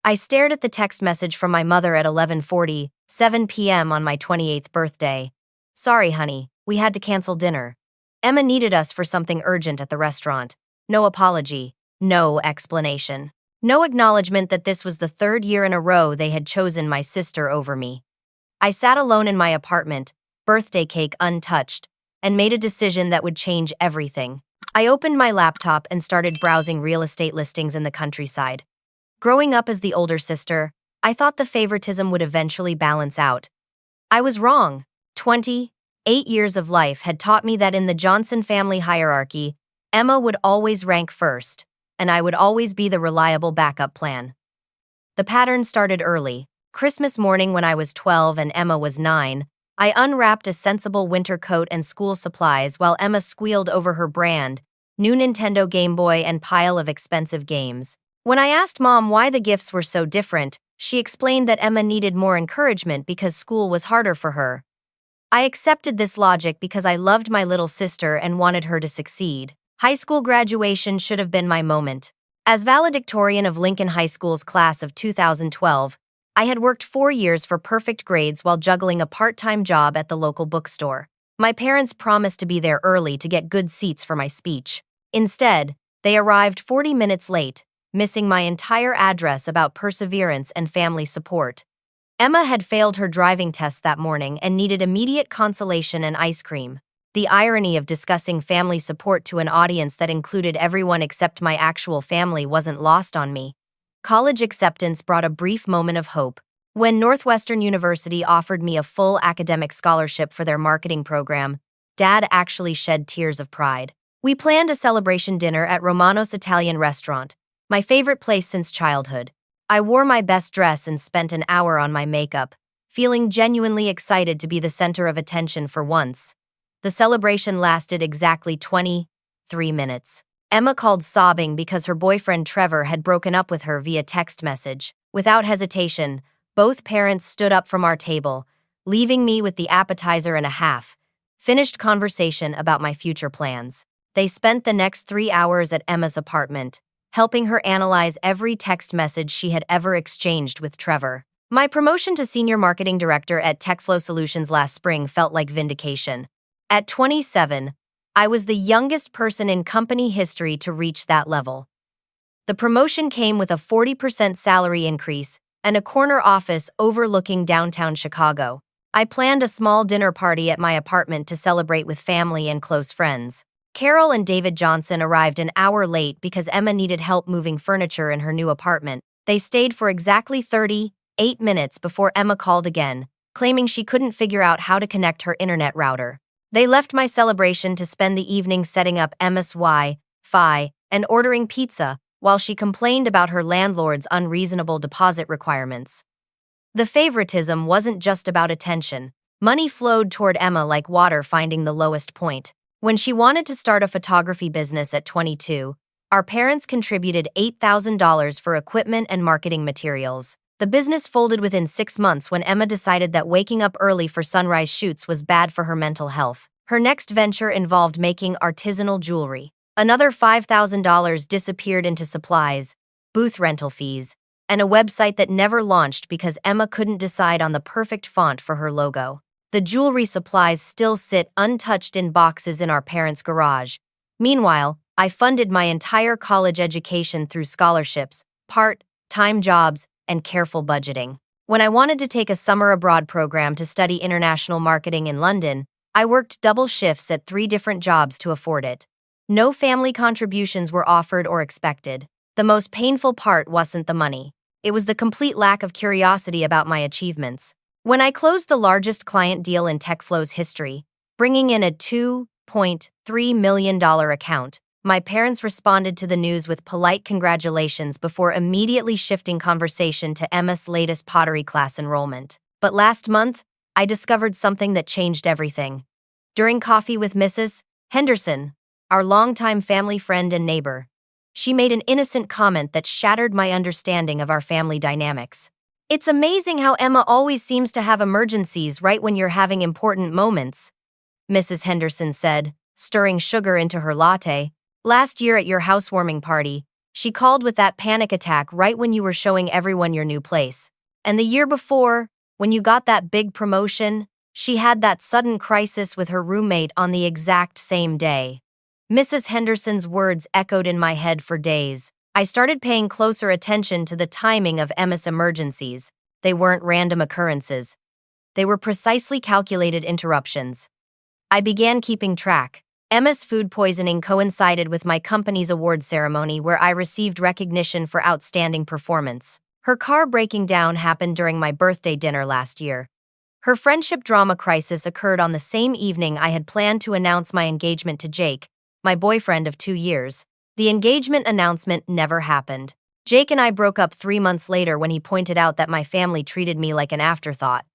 I stared at the text message from my mother at 11:47 p.m. on my 28th birthday. Sorry, honey, we had to cancel dinner. Emma needed us for something urgent at the restaurant. No apology, no explanation. No acknowledgement that this was the third year in a row they had chosen my sister over me. I sat alone in my apartment, birthday cake untouched, and made a decision that would change everything. I opened my laptop and started browsing real estate listings in the countryside. Growing up as the older sister, I thought the favoritism would eventually balance out. I was wrong. 28 years of life had taught me that in the Johnson family hierarchy, Emma would always rank first, and I would always be the reliable backup plan. The pattern started early. Christmas morning when I was 12 and Emma was 9, I unwrapped a sensible winter coat and school supplies while Emma squealed over her brand new Nintendo Game Boy and pile of expensive games. When I asked Mom why the gifts were so different, she explained that Emma needed more encouragement because school was harder for her. I accepted this logic because I loved my little sister and wanted her to succeed. High school graduation should have been my moment. As valedictorian of Lincoln High School's class of 2012, I had worked 4 years for perfect grades while juggling a part-time job at the local bookstore. My parents promised to be there early to get good seats for my speech. Instead, they arrived 40 minutes late, missing my entire address about perseverance and family support. Emma had failed her driving test that morning and needed immediate consolation and ice cream. The irony of discussing family support to an audience that included everyone except my actual family wasn't lost on me. College acceptance brought a brief moment of hope. When Northwestern University offered me a full academic scholarship for their marketing program, Dad actually shed tears of pride. We planned a celebration dinner at Romano's Italian restaurant, my favorite place since childhood. I wore my best dress and spent an hour on my makeup, feeling genuinely excited to be the center of attention for once. The celebration lasted exactly 23 minutes. Emma called sobbing because her boyfriend Trevor had broken up with her via text message. Without hesitation, both parents stood up from our table, leaving me with the appetizer and a half-finished conversation about my future plans. They spent the next 3 hours at Emma's apartment, helping her analyze every text message she had ever exchanged with Trevor. My promotion to senior marketing director at TechFlow Solutions last spring felt like vindication. At 27, I was the youngest person in company history to reach that level. The promotion came with a 40% salary increase and a corner office overlooking downtown Chicago. I planned a small dinner party at my apartment to celebrate with family and close friends. Carol and David Johnson arrived an hour late because Emma needed help moving furniture in her new apartment. They stayed for exactly 38 minutes before Emma called again, claiming she couldn't figure out how to connect her internet router. They left my celebration to spend the evening setting up Emma's Wi-Fi and ordering pizza while she complained about her landlord's unreasonable deposit requirements. The favoritism wasn't just about attention. Money flowed toward Emma like water finding the lowest point. When she wanted to start a photography business at 22, our parents contributed $8,000 for equipment and marketing materials. The business folded within 6 months when Emma decided that waking up early for sunrise shoots was bad for her mental health. Her next venture involved making artisanal jewelry. Another $5,000 disappeared into supplies, booth rental fees, and a website that never launched because Emma couldn't decide on the perfect font for her logo. The jewelry supplies still sit untouched in boxes in our parents' garage. Meanwhile, I funded my entire college education through scholarships, part-time jobs, and careful budgeting. When I wanted to take a summer abroad program to study international marketing in London, I worked double shifts at 3 different jobs to afford it. No family contributions were offered or expected. The most painful part wasn't the money. It was the complete lack of curiosity about my achievements. When I closed the largest client deal in TechFlow's history, bringing in a $2.3 million account, my parents responded to the news with polite congratulations before immediately shifting conversation to Emma's latest pottery class enrollment. But last month, I discovered something that changed everything. During coffee with Mrs. Henderson, our longtime family friend and neighbor, she made an innocent comment that shattered my understanding of our family dynamics. "It's amazing how Emma always seems to have emergencies right when you're having important moments," Mrs. Henderson said, stirring sugar into her latte. "Last year at your housewarming party, She called with that panic attack right when you were showing everyone your new place. And the year before, when you got that big promotion, she had that sudden crisis with her roommate on the exact same day. Mrs. Henderson's words echoed in my head for days. I started paying closer attention to the timing of Emma's emergencies. They weren't random occurrences. They were precisely calculated interruptions. I began keeping track. Emma's food poisoning coincided with my company's award ceremony where I received recognition for outstanding performance. Her car breaking down happened during my birthday dinner last year. Her friendship drama crisis occurred on the same evening I had planned to announce my engagement to Jake, my boyfriend of 2 years. The engagement announcement never happened. Jake and I broke up 3 months later when he pointed out that my family treated me like an afterthought.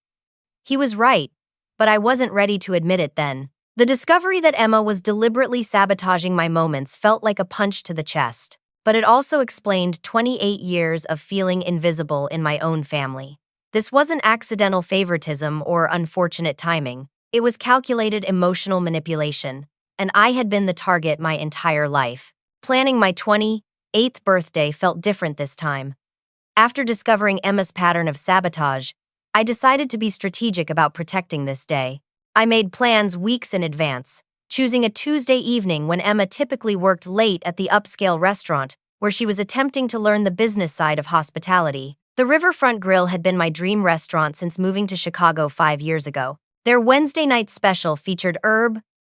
He was right, but I wasn't ready to admit it then. The discovery that Emma was deliberately sabotaging my moments felt like a punch to the chest, but it also explained 28 years of feeling invisible in my own family. This wasn't accidental favoritism or unfortunate timing. It was calculated emotional manipulation, and I had been the target my entire life. Planning my 28th birthday felt different this time. After discovering Emma's pattern of sabotage, I decided to be strategic about protecting this day. I made plans weeks in advance, choosing a Tuesday evening when Emma typically worked late at the upscale restaurant, where she was attempting to learn the business side of hospitality. The Riverfront Grill had been my dream restaurant since moving to Chicago 5 years ago. Their Wednesday night special featured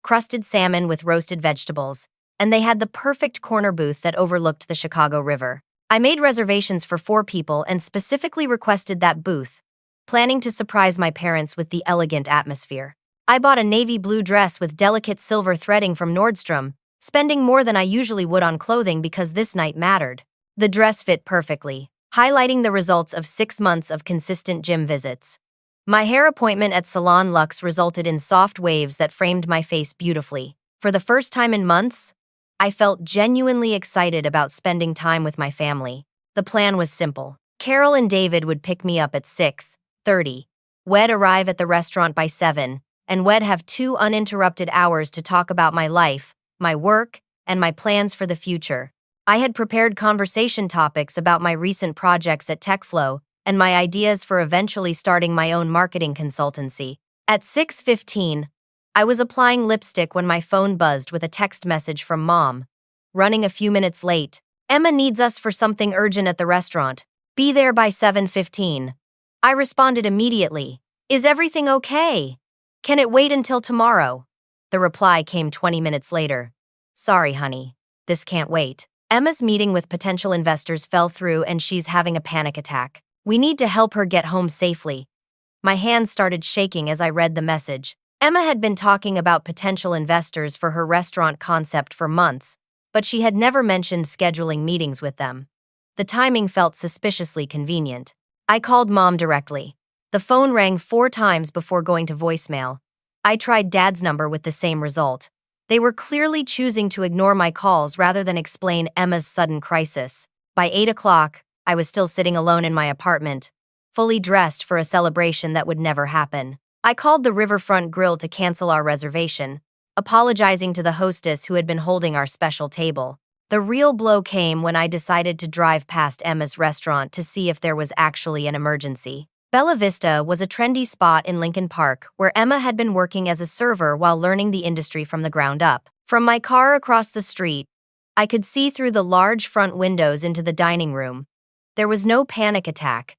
crusted salmon with roasted vegetables, and they had the perfect corner booth that overlooked the Chicago River. I made reservations for 4 people and specifically requested that booth, planning to surprise my parents with the elegant atmosphere. I bought a navy blue dress with delicate silver threading from Nordstrom, spending more than I usually would on clothing because this night mattered. The dress fit perfectly, highlighting the results of 6 months of consistent gym visits. My hair appointment at Salon Luxe resulted in soft waves that framed my face beautifully. For the first time in months, I felt genuinely excited about spending time with my family. The plan was simple. Carol and David would pick me up at 6:30. We'd arrive at the restaurant by 7, and we'd have 2 uninterrupted hours to talk about my life, my work, and my plans for the future. I had prepared conversation topics about my recent projects at TechFlow and my ideas for eventually starting my own marketing consultancy. At 6:15, I was applying lipstick when my phone buzzed with a text message from Mom. Running a few minutes late. Emma needs us for something urgent at the restaurant. Be there by 7:15. I responded immediately. Is everything okay? Can it wait until tomorrow? The reply came 20 minutes later. Sorry, honey. This can't wait. Emma's meeting with potential investors fell through and she's having a panic attack. We need to help her get home safely. My hands started shaking as I read the message. Emma had been talking about potential investors for her restaurant concept for months, but she had never mentioned scheduling meetings with them. The timing felt suspiciously convenient. I called Mom directly. The phone rang 4 times before going to voicemail. I tried Dad's number with the same result. They were clearly choosing to ignore my calls rather than explain Emma's sudden crisis. By 8 o'clock, I was still sitting alone in my apartment, fully dressed for a celebration that would never happen. I called the Riverfront Grill to cancel our reservation, apologizing to the hostess who had been holding our special table. The real blow came when I decided to drive past Emma's restaurant to see if there was actually an emergency. Bella Vista was a trendy spot in Lincoln Park where Emma had been working as a server while learning the industry from the ground up. From my car across the street, I could see through the large front windows into the dining room. There was no panic attack.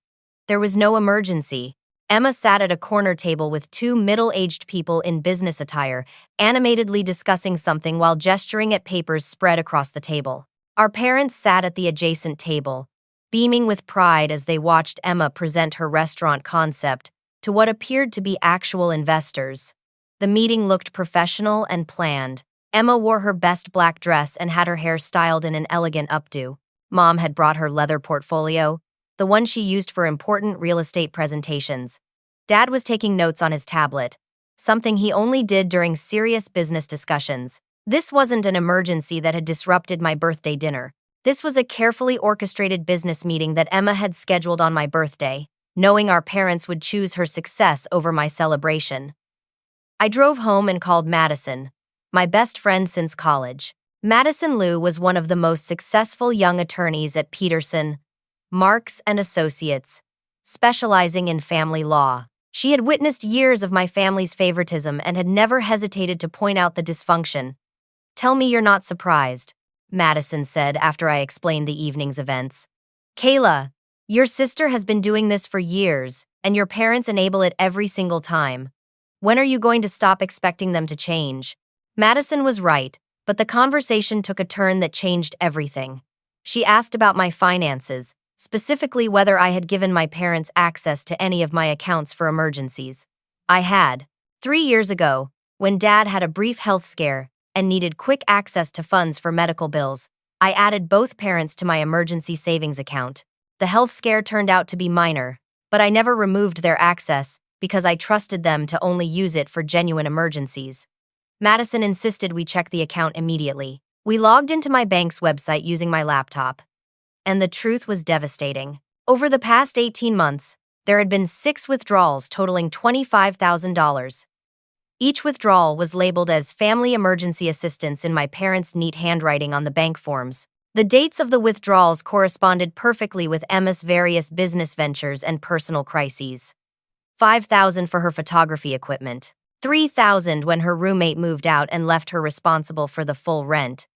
There was no emergency. Emma sat at a corner table with 2 middle-aged people in business attire, animatedly discussing something while gesturing at papers spread across the table. Our parents sat at the adjacent table, beaming with pride as they watched Emma present her restaurant concept to what appeared to be actual investors. The meeting looked professional and planned. Emma wore her best black dress and had her hair styled in an elegant updo. Mom had brought her leather portfolio, the one she used for important real estate presentations. Dad was taking notes on his tablet, something he only did during serious business discussions. This wasn't an emergency that had disrupted my birthday dinner. This was a carefully orchestrated business meeting that Emma had scheduled on my birthday, knowing our parents would choose her success over my celebration. I drove home and called Madison, my best friend since college. Madison Liu was one of the most successful young attorneys at Peterson, Marks and Associates, specializing in family law. She had witnessed years of my family's favoritism and had never hesitated to point out the dysfunction. "Tell me you're not surprised," Madison said after I explained the evening's events. "Kayla, your sister has been doing this for years, and your parents enable it every single time. When are you going to stop expecting them to change?" Madison was right, but the conversation took a turn that changed everything. She asked about my finances, specifically whether I had given my parents access to any of my accounts for emergencies. I had. 3 years ago, when Dad had a brief health scare and needed quick access to funds for medical bills, I added both parents to my emergency savings account. The health scare turned out to be minor, but I never removed their access because I trusted them to only use it for genuine emergencies. Madison insisted we check the account immediately. We logged into my bank's website using my laptop. And the truth was devastating. Over the past 18 months, there had been 6 withdrawals totaling $25,000. Each withdrawal was labeled as family emergency assistance in my parents' neat handwriting on the bank forms. The dates of the withdrawals corresponded perfectly with Emma's various business ventures and personal crises. $5,000 for her photography equipment. $3,000 when her roommate moved out and left her responsible for the full rent.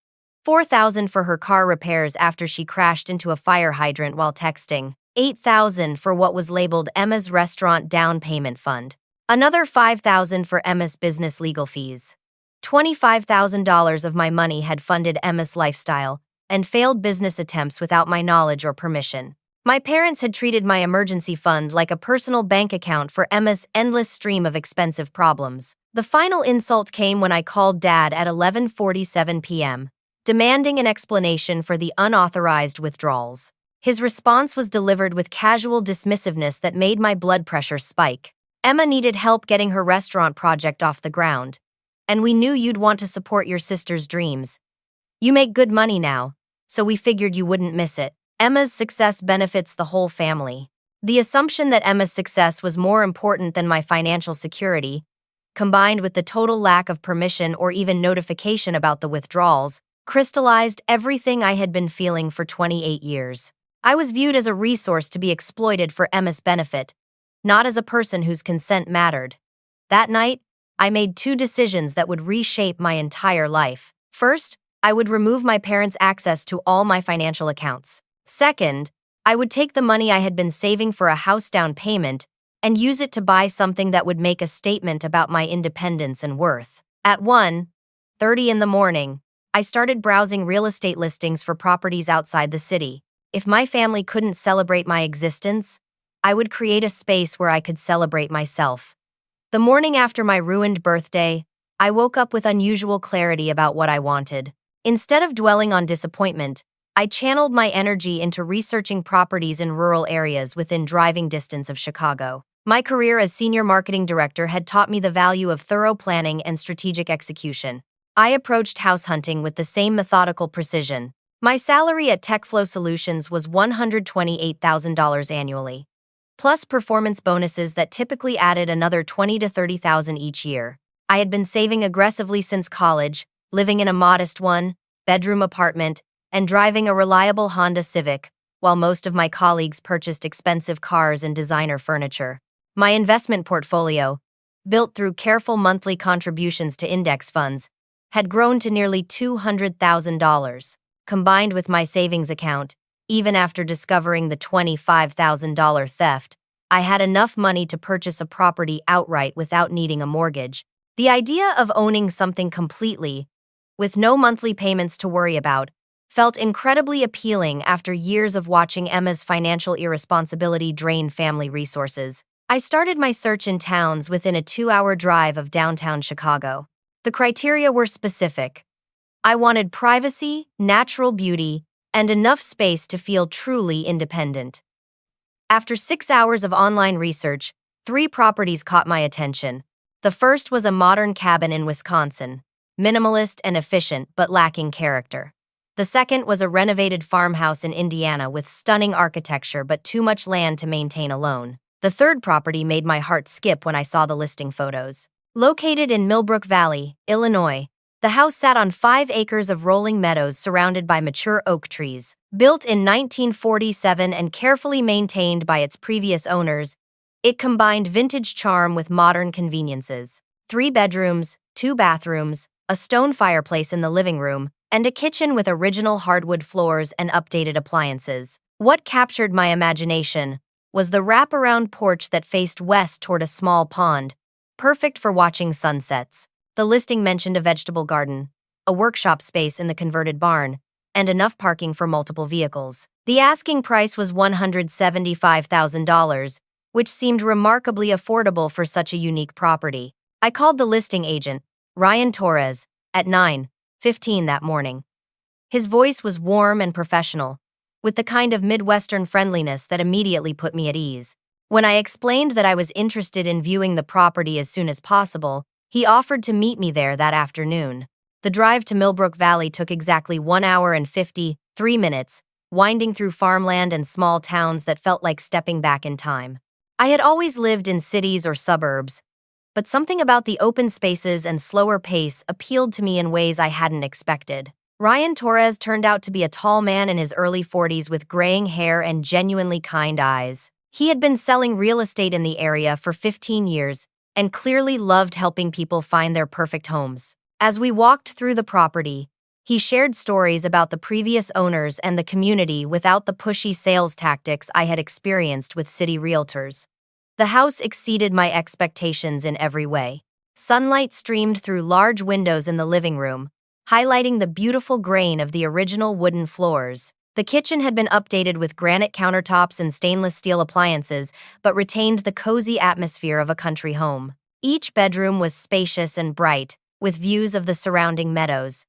$4,000 for her car repairs after she crashed into a fire hydrant while texting. $8,000 for what was labeled Emma's restaurant down payment fund. Another $5,000 for Emma's business legal fees. $25,000 of my money had funded Emma's lifestyle and failed business attempts without my knowledge or permission. My parents had treated my emergency fund like a personal bank account for Emma's endless stream of expensive problems. The final insult came when I called Dad at 11:47 p.m., demanding an explanation for the unauthorized withdrawals. His response was delivered with casual dismissiveness that made my blood pressure spike. "Emma needed help getting her restaurant project off the ground, and we knew you'd want to support your sister's dreams. You make good money now, so we figured you wouldn't miss it. Emma's success benefits the whole family." The assumption that Emma's success was more important than my financial security, combined with the total lack of permission or even notification about the withdrawals, crystallized everything I had been feeling for 28 years. I was viewed as a resource to be exploited for Emma's benefit, not as a person whose consent mattered. That night, I made 2 decisions that would reshape my entire life. First, I would remove my parents' access to all my financial accounts. Second, I would take the money I had been saving for a house down payment and use it to buy something that would make a statement about my independence and worth. At 1:30 in the morning, I started browsing real estate listings for properties outside the city. If my family couldn't celebrate my existence, I would create a space where I could celebrate myself. The morning after my ruined birthday, I woke up with unusual clarity about what I wanted. Instead of dwelling on disappointment, I channeled my energy into researching properties in rural areas within driving distance of Chicago. My career as senior marketing director had taught me the value of thorough planning and strategic execution. I approached house hunting with the same methodical precision. My salary at TechFlow Solutions was $128,000 annually, plus performance bonuses that typically added another $20,000 to $30,000 each year. I had been saving aggressively since college, living in a modest one-bedroom apartment, and driving a reliable Honda Civic, while most of my colleagues purchased expensive cars and designer furniture. My investment portfolio, built through careful monthly contributions to index funds, had grown to nearly $200,000. Combined with my savings account, even after discovering the $25,000 theft, I had enough money to purchase a property outright without needing a mortgage. The idea of owning something completely, with no monthly payments to worry about, felt incredibly appealing after years of watching Emma's financial irresponsibility drain family resources. I started my search in towns within a 2-hour drive of downtown Chicago. The criteria were specific. I wanted privacy, natural beauty, and enough space to feel truly independent. After 6 hours of online research, 3 properties caught my attention. The first was a modern cabin in Wisconsin, minimalist and efficient but lacking character. The second was a renovated farmhouse in Indiana with stunning architecture but too much land to maintain alone. The third property made my heart skip when I saw the listing photos. Located in Millbrook Valley, Illinois, The house sat on 5 acres of rolling meadows surrounded by mature oak trees. Built in 1947 and carefully maintained by its previous owners, it combined vintage charm with modern conveniences. 3 bedrooms, 2 bathrooms, a stone fireplace in the living room, and a kitchen with original hardwood floors and updated appliances. What captured my imagination was the wraparound porch that faced west toward a small pond, perfect for watching sunsets. The listing mentioned a vegetable garden, a workshop space in the converted barn, and enough parking for multiple vehicles. The asking price was $175,000, which seemed remarkably affordable for such a unique property. I called the listing agent, Ryan Torres, at 9:15 that morning. His voice was warm and professional, with the kind of Midwestern friendliness that immediately put me at ease. When I explained that I was interested in viewing the property as soon as possible, he offered to meet me there that afternoon. The drive to Millbrook Valley took exactly 1 hour and 53 minutes, winding through farmland and small towns that felt like stepping back in time. I had always lived in cities or suburbs, but something about the open spaces and slower pace appealed to me in ways I hadn't expected. Ryan Torres turned out to be a tall man in his early 40s with graying hair and genuinely kind eyes. He had been selling real estate in the area for 15 years and clearly loved helping people find their perfect homes. As we walked through the property, he shared stories about the previous owners and the community without the pushy sales tactics I had experienced with city realtors. The house exceeded my expectations in every way. Sunlight streamed through large windows in the living room, highlighting the beautiful grain of the original wooden floors. The kitchen had been updated with granite countertops and stainless steel appliances, but retained the cozy atmosphere of a country home. Each bedroom was spacious and bright, with views of the surrounding meadows.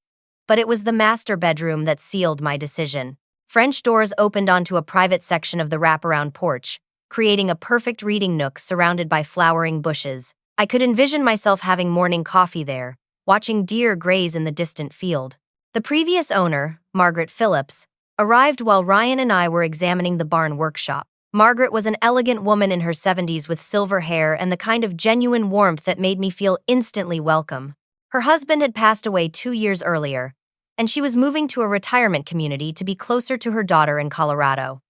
But it was the master bedroom that sealed my decision. French doors opened onto a private section of the wraparound porch, creating a perfect reading nook surrounded by flowering bushes. I could envision myself having morning coffee there, watching deer graze in the distant field. The previous owner, Margaret Phillips, arrived while Ryan and I were examining the barn workshop. Margaret was an elegant woman in her 70s with silver hair and the kind of genuine warmth that made me feel instantly welcome. Her husband had passed away 2 years earlier, and she was moving to a retirement community to be closer to her daughter in Colorado.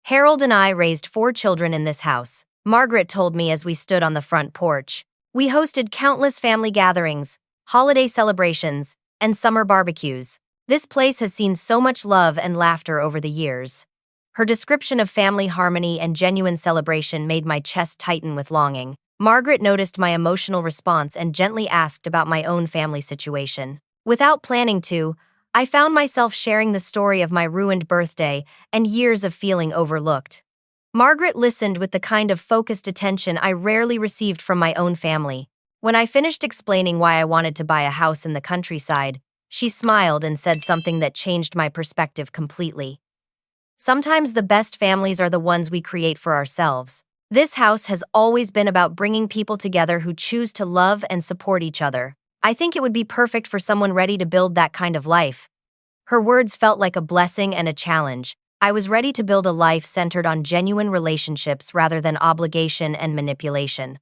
Harold and I raised 4 children in this house, Margaret told me as we stood on the front porch. We hosted countless family gatherings, holiday celebrations, and summer barbecues. This place has seen so much love and laughter over the years. Her description of family harmony and genuine celebration made my chest tighten with longing. Margaret noticed my emotional response and gently asked about my own family situation. Without planning to, I found myself sharing the story of my ruined birthday and years of feeling overlooked. Margaret listened with the kind of focused attention I rarely received from my own family. When I finished explaining why I wanted to buy a house in the countryside, she smiled and said something that changed my perspective completely. Sometimes the best families are the ones we create for ourselves. This house has always been about bringing people together who choose to love and support each other. I think it would be perfect for someone ready to build that kind of life. Her words felt like a blessing and a challenge. I was ready to build a life centered on genuine relationships rather than obligation and manipulation.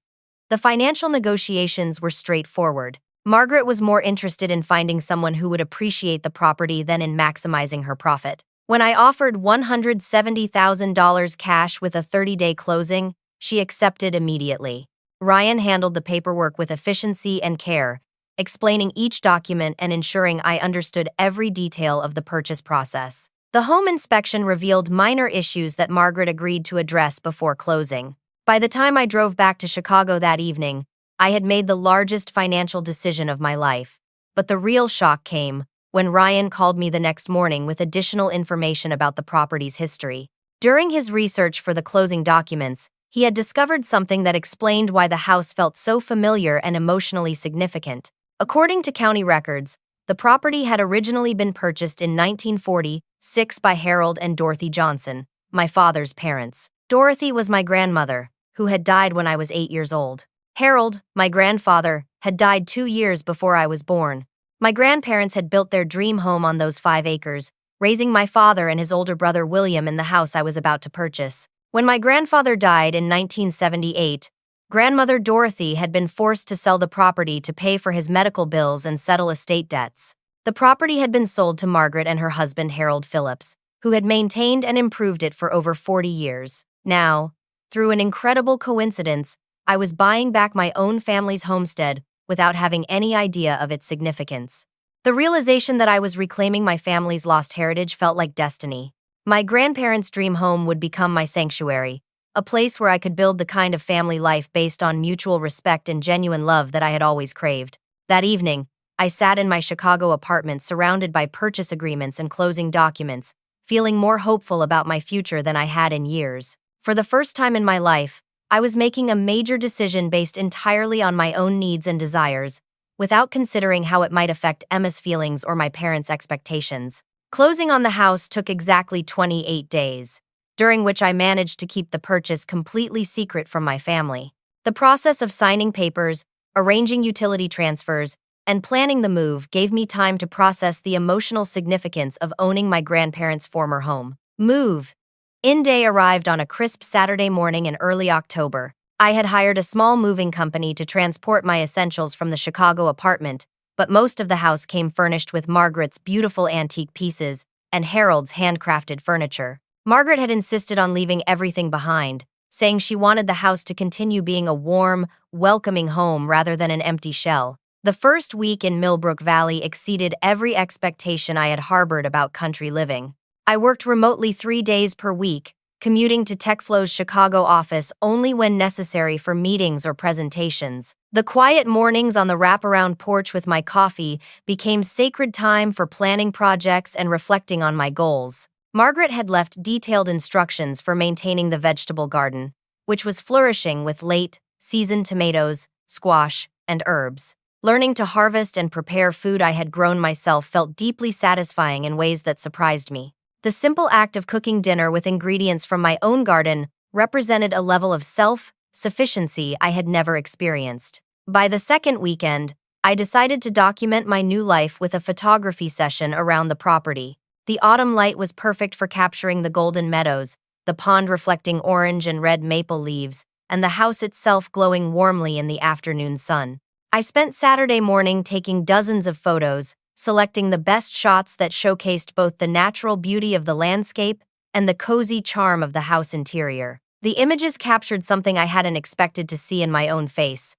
The financial negotiations were straightforward. Margaret was more interested in finding someone who would appreciate the property than in maximizing her profit. When I offered $170,000 cash with a 30-day closing, she accepted immediately. Ryan handled the paperwork with efficiency and care, explaining each document and ensuring I understood every detail of the purchase process. The home inspection revealed minor issues that Margaret agreed to address before closing. By the time I drove back to Chicago that evening, I had made the largest financial decision of my life. But the real shock came when Ryan called me the next morning with additional information about the property's history. During his research for the closing documents, he had discovered something that explained why the house felt so familiar and emotionally significant. According to county records, the property had originally been purchased in 1946 by Harold and Dorothy Johnson, my father's parents. Dorothy was my grandmother, who had died when I was 8 years old. Harold, my grandfather, had died 2 years before I was born. My grandparents had built their dream home on those 5 acres, raising my father and his older brother William in the house I was about to purchase. When my grandfather died in 1978, Grandmother Dorothy had been forced to sell the property to pay for his medical bills and settle estate debts. The property had been sold to Margaret and her husband Harold Phillips, who had maintained and improved it for over 40 years. Now, through an incredible coincidence, I was buying back my own family's homestead without having any idea of its significance. The realization that I was reclaiming my family's lost heritage felt like destiny. My grandparents' dream home would become my sanctuary, a place where I could build the kind of family life based on mutual respect and genuine love that I had always craved. That evening, I sat in my Chicago apartment surrounded by purchase agreements and closing documents, feeling more hopeful about my future than I had in years. For the first time in my life, I was making a major decision based entirely on my own needs and desires, without considering how it might affect Emma's feelings or my parents' expectations. Closing on the house took exactly 28 days, during which I managed to keep the purchase completely secret from my family. The process of signing papers, arranging utility transfers, and planning the move gave me time to process the emotional significance of owning my grandparents' former home. Move-in day arrived on a crisp Saturday morning in early October. I had hired a small moving company to transport my essentials from the Chicago apartment, but most of the house came furnished with Margaret's beautiful antique pieces and Harold's handcrafted furniture. Margaret had insisted on leaving everything behind, saying she wanted the house to continue being a warm, welcoming home rather than an empty shell. The first week in Millbrook Valley exceeded every expectation I had harbored about country living. I worked remotely 3 days per week, commuting to TechFlow's Chicago office only when necessary for meetings or presentations. The quiet mornings on the wraparound porch with my coffee became sacred time for planning projects and reflecting on my goals. Margaret had left detailed instructions for maintaining the vegetable garden, which was flourishing with late-season tomatoes, squash, and herbs. Learning to harvest and prepare food I had grown myself felt deeply satisfying in ways that surprised me. The simple act of cooking dinner with ingredients from my own garden represented a level of self-sufficiency I had never experienced. By the second weekend, I decided to document my new life with a photography session around the property. The autumn light was perfect for capturing the golden meadows, the pond reflecting orange and red maple leaves, and the house itself glowing warmly in the afternoon sun. I spent Saturday morning taking dozens of photos, selecting the best shots that showcased both the natural beauty of the landscape and the cozy charm of the house interior. The images captured something I hadn't expected to see in my own face: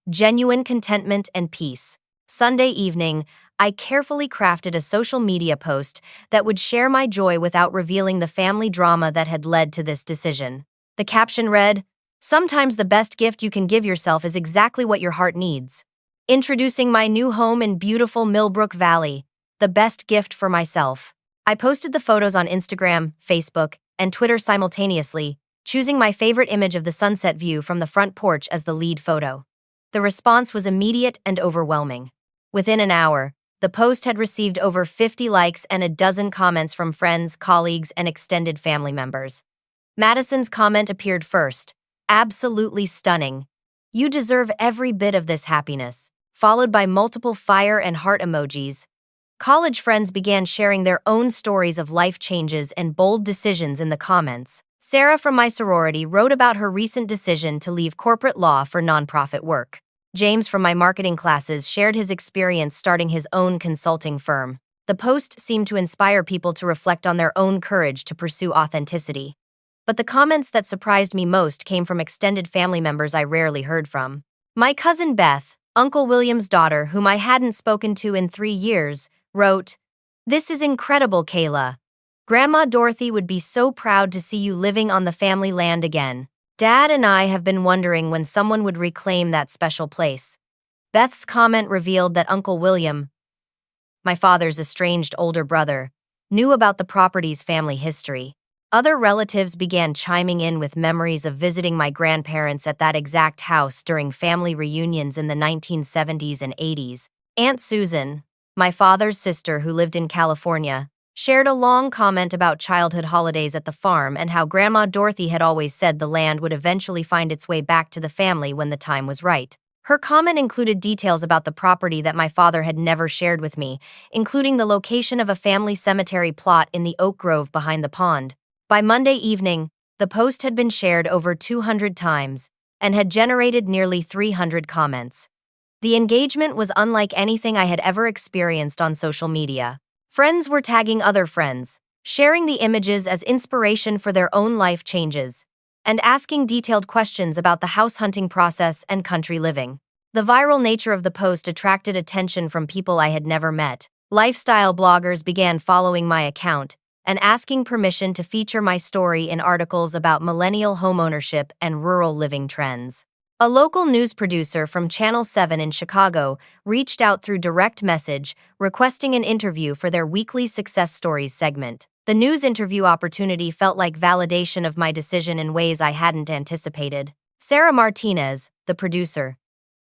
genuine contentment and peace. Sunday evening, I carefully crafted a social media post that would share my joy without revealing the family drama that had led to this decision. The caption read, "Sometimes the best gift you can give yourself is exactly what your heart needs. Introducing my new home in beautiful Millbrook Valley, the best gift for myself." I posted the photos on Instagram, Facebook, and Twitter simultaneously, choosing my favorite image of the sunset view from the front porch as the lead photo. The response was immediate and overwhelming. Within an hour, the post had received over 50 likes and a dozen comments from friends, colleagues, and extended family members. Madison's comment appeared first. "Absolutely stunning. You deserve every bit of this happiness," followed by multiple fire and heart emojis. College friends began sharing their own stories of life changes and bold decisions in the comments. Sarah from my sorority wrote about her recent decision to leave corporate law for nonprofit work. James from my marketing classes shared his experience starting his own consulting firm. The post seemed to inspire people to reflect on their own courage to pursue authenticity. But the comments that surprised me most came from extended family members I rarely heard from. My cousin Beth, Uncle William's daughter, whom I hadn't spoken to in 3 years, wrote, "This is incredible, Kayla. Grandma Dorothy would be so proud to see you living on the family land again. Dad and I have been wondering when someone would reclaim that special place." Beth's comment revealed that Uncle William, my father's estranged older brother, knew about the property's family history. Other relatives began chiming in with memories of visiting my grandparents at that exact house during family reunions in the 1970s and 80s. Aunt Susan, my father's sister who lived in California, shared a long comment about childhood holidays at the farm and how Grandma Dorothy had always said the land would eventually find its way back to the family when the time was right. Her comment included details about the property that my father had never shared with me, including the location of a family cemetery plot in the oak grove behind the pond. By Monday evening, the post had been shared over 200 times, and had generated nearly 300 comments. The engagement was unlike anything I had ever experienced on social media. Friends were tagging other friends, sharing the images as inspiration for their own life changes, and asking detailed questions about the house hunting process and country living. The viral nature of the post attracted attention from people I had never met. Lifestyle bloggers began following my account and asking permission to feature my story in articles about millennial homeownership and rural living trends. A local news producer from Channel 7 in Chicago reached out through direct message, requesting an interview for their weekly Success Stories segment. The news interview opportunity felt like validation of my decision in ways I hadn't anticipated. Sarah Martinez, the producer,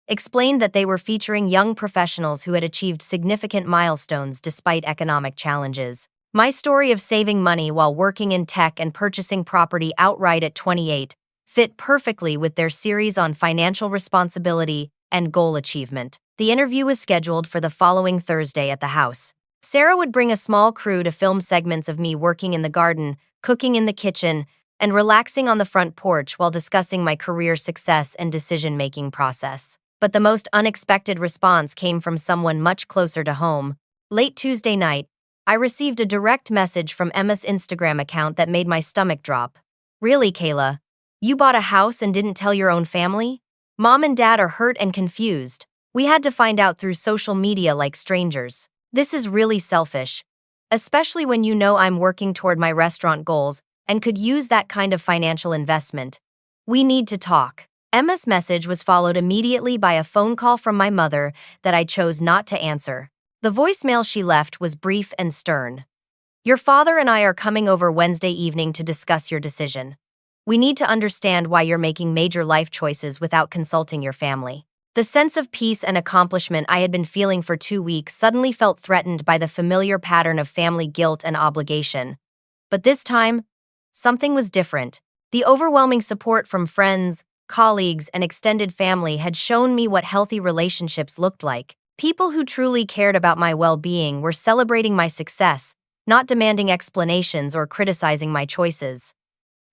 explained that they were featuring young professionals who had achieved significant milestones despite economic challenges. My story of saving money while working in tech and purchasing property outright at 28 fit perfectly with their series on financial responsibility and goal achievement. The interview was scheduled for the following Thursday at the house. Sarah would bring a small crew to film segments of me working in the garden, cooking in the kitchen, and relaxing on the front porch while discussing my career success and decision-making process. But the most unexpected response came from someone much closer to home. Late Tuesday night, I received a direct message from Emma's Instagram account that made my stomach drop. "Really, Kayla? You bought a house and didn't tell your own family? Mom and Dad are hurt and confused. We had to find out through social media like strangers. This is really selfish, especially when you know I'm working toward my restaurant goals and could use that kind of financial investment. We need to talk." Emma's message was followed immediately by a phone call from my mother that I chose not to answer. The voicemail she left was brief and stern. "Your father and I are coming over Wednesday evening to discuss your decision. We need to understand why you're making major life choices without consulting your family." The sense of peace and accomplishment I had been feeling for 2 weeks suddenly felt threatened by the familiar pattern of family guilt and obligation. But this time, something was different. The overwhelming support from friends, colleagues, and extended family had shown me what healthy relationships looked like. People who truly cared about my well-being were celebrating my success, not demanding explanations or criticizing my choices.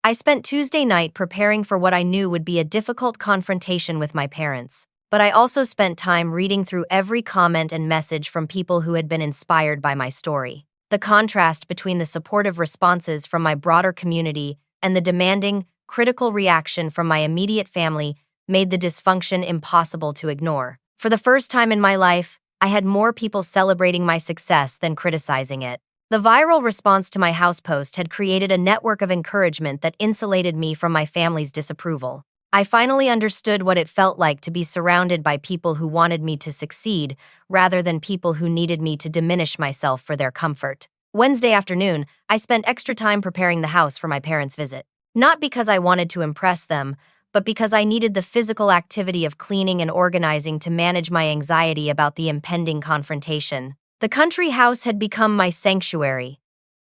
I spent Tuesday night preparing for what I knew would be a difficult confrontation with my parents, but I also spent time reading through every comment and message from people who had been inspired by my story. The contrast between the supportive responses from my broader community and the demanding, critical reaction from my immediate family made the dysfunction impossible to ignore. For the first time in my life, I had more people celebrating my success than criticizing it. The viral response to my house post had created a network of encouragement that insulated me from my family's disapproval. I finally understood what it felt like to be surrounded by people who wanted me to succeed, rather than people who needed me to diminish myself for their comfort. Wednesday afternoon, I spent extra time preparing the house for my parents' visit. Not because I wanted to impress them, but because I needed the physical activity of cleaning and organizing to manage my anxiety about the impending confrontation. The country house had become my sanctuary,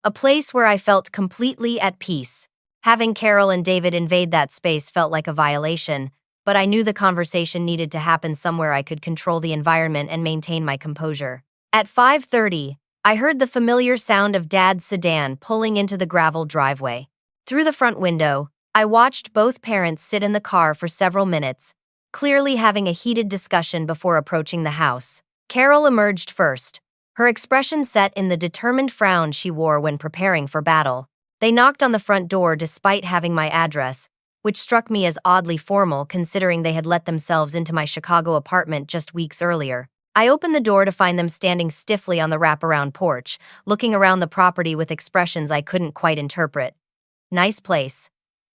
a place where I felt completely at peace. Having Carol and David invade that space felt like a violation, but I knew the conversation needed to happen somewhere I could control the environment and maintain my composure. At 5:30, I heard the familiar sound of Dad's sedan pulling into the gravel driveway. Through the front window, I watched both parents sit in the car for several minutes, clearly having a heated discussion before approaching the house. Carol emerged first, her expression set in the determined frown she wore when preparing for battle. They knocked on the front door despite having my address, which struck me as oddly formal considering they had let themselves into my Chicago apartment just weeks earlier. I opened the door to find them standing stiffly on the wraparound porch, looking around the property with expressions I couldn't quite interpret. "Nice place,"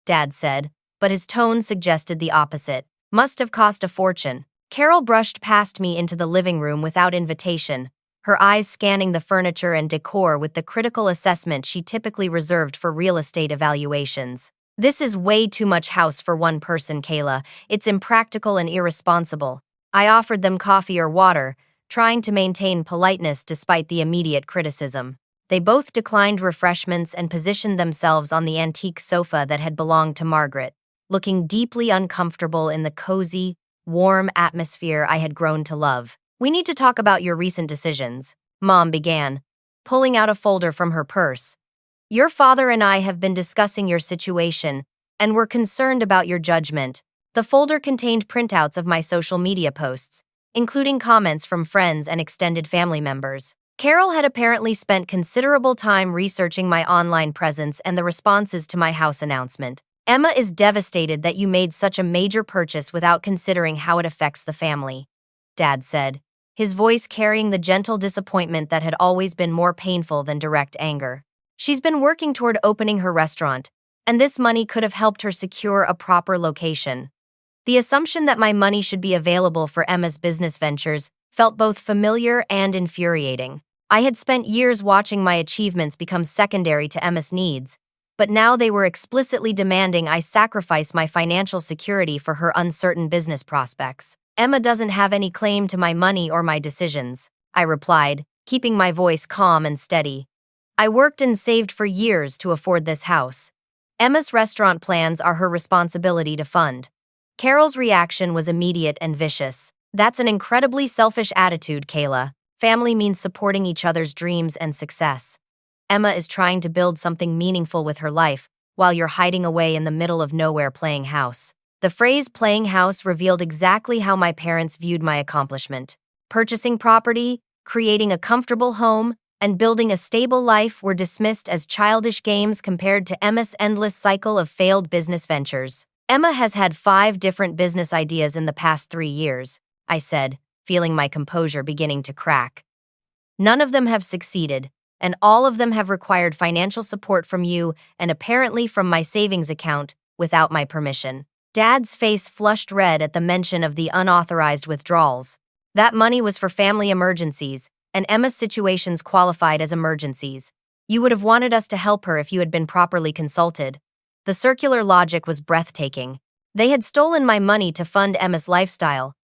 Dad said, but his tone suggested the opposite. "Must have cost a fortune." Carol brushed past me into the living room without invitation, her eyes scanning the furniture and decor with the critical assessment she typically reserved for real estate evaluations. "This is way too much house for one person, Kayla. It's impractical and irresponsible." I offered them coffee or water, trying to maintain politeness despite the immediate criticism. They both declined refreshments and positioned themselves on the antique sofa that had belonged to Margaret, looking deeply uncomfortable in the cozy, warm atmosphere I had grown to love. "We need to talk about your recent decisions," Mom began, pulling out a folder from her purse. "Your father and I have been discussing your situation, and we're concerned about your judgment." The folder contained printouts of my social media posts, including comments from friends and extended family members. Carol had apparently spent considerable time researching my online presence and the responses to my house announcement. Emma is devastated that you made such a major purchase without considering how it affects the family, Dad said, his voice carrying the gentle disappointment that had always been more painful than direct anger. She's been working toward opening her restaurant, and this money could have helped her secure a proper location. The assumption that my money should be available for Emma's business ventures felt both familiar and infuriating. I had spent years watching my achievements become secondary to Emma's needs, but now they were explicitly demanding I sacrifice my financial security for her uncertain business prospects. Emma doesn't have any claim to my money or my decisions, I replied, keeping my voice calm and steady. I worked and saved for years to afford this house. Emma's restaurant plans are her responsibility to fund. Carol's reaction was immediate and vicious. That's an incredibly selfish attitude, Kayla. Family means supporting each other's dreams and success. Emma is trying to build something meaningful with her life, while you're hiding away in the middle of nowhere playing house. The phrase playing house revealed exactly how my parents viewed my accomplishment. Purchasing property, creating a comfortable home, and building a stable life were dismissed as childish games compared to Emma's endless cycle of failed business ventures. Emma has had 5 different business ideas in the past 3 years, I said, feeling my composure beginning to crack. None of them have succeeded, and all of them have required financial support from you and apparently from my savings account without my permission. Dad's face flushed red at the mention of the unauthorized withdrawals. That money was for family emergencies, and Emma's situations qualified as emergencies. You would have wanted us to help her if you had been properly consulted. The circular logic was breathtaking. They had stolen my money to fund Emma's lifestyle,